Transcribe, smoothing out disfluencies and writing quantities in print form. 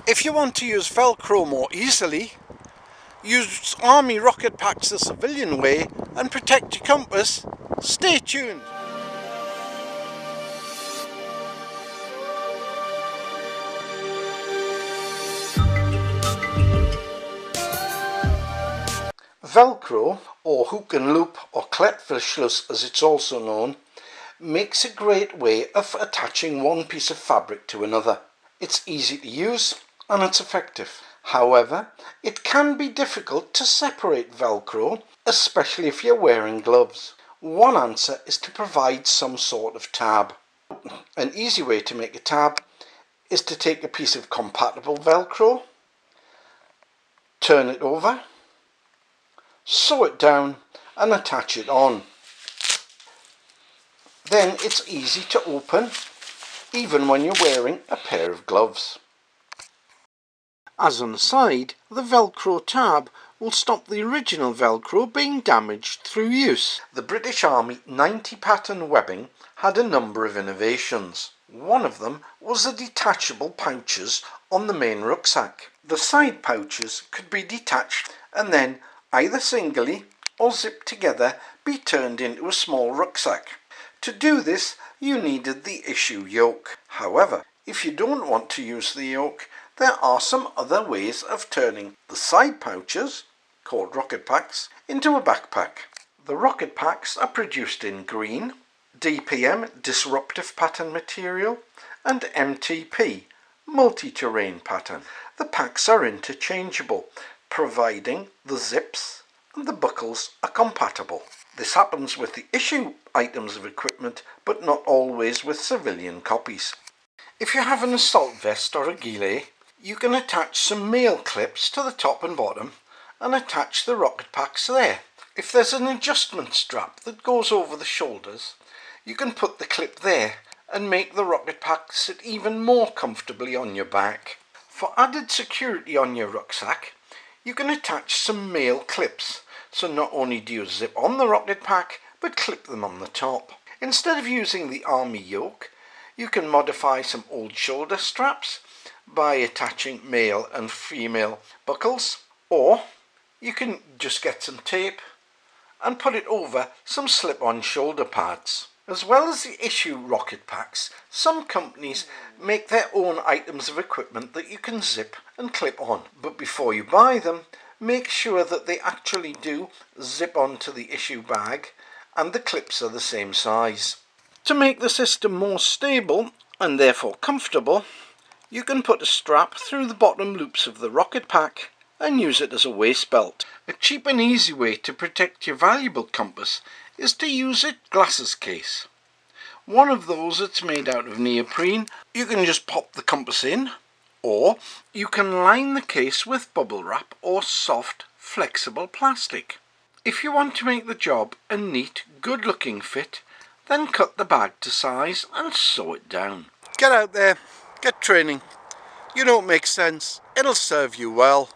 If you want to use Velcro more easily, use Army rocket packs the civilian way and protect your compass. Stay tuned. Velcro, or hook and loop, or Klettverschluss as it's also known, makes a great way of attaching one piece of fabric to another. It's easy to use and it's effective. However, it can be difficult to separate Velcro, especially if you're wearing gloves. One answer is to provide some sort of tab. An easy way to make a tab is to take a piece of compatible Velcro, turn it over, sew it down and attach it on. Then it's easy to open even when you're wearing a pair of gloves. As an aside, the Velcro tab will stop the original Velcro being damaged through use. The British Army 90 pattern webbing had a number of innovations. One of them was the detachable pouches on the main rucksack. The side pouches could be detached and then either singly or zipped together be turned into a small rucksack. To do this, you needed the issue yoke. However, if you don't want to use the yoke, there are some other ways of turning the side pouches, called rocket packs, into a backpack. The rocket packs are produced in green, DPM, disruptive pattern material, and MTP, multi-terrain pattern. The packs are interchangeable, providing the zips and the buckles are compatible. This happens with the issue items of equipment, but not always with civilian copies. If you have an assault vest or a gilet, you can attach some male clips to the top and bottom and attach the rocket packs there. If there's an adjustment strap that goes over the shoulders, you can put the clip there and make the rocket pack sit even more comfortably on your back. For added security on your rucksack, you can attach some male clips, so not only do you zip on the rocket pack, but clip them on the top. Instead of using the army yoke, you can modify some old shoulder straps by attaching male and female buckles, or you can just get some tape and put it over some slip-on shoulder pads. As well as the issue rocket packs, some companies make their own items of equipment that you can zip and clip on. But before you buy them, make sure that they actually do zip onto the issue bag and the clips are the same size. To make the system more stable and therefore comfortable, you can put a strap through the bottom loops of the rocket pack and use it as a waist belt. A cheap and easy way to protect your valuable compass is to use a glasses case. One of those that's made out of neoprene. You can just pop the compass in, or you can line the case with bubble wrap or soft, flexible plastic. If you want to make the job a neat, good-looking fit, then cut the bag to size and sew it down. Get out there, get training. You know it makes sense. It'll serve you well.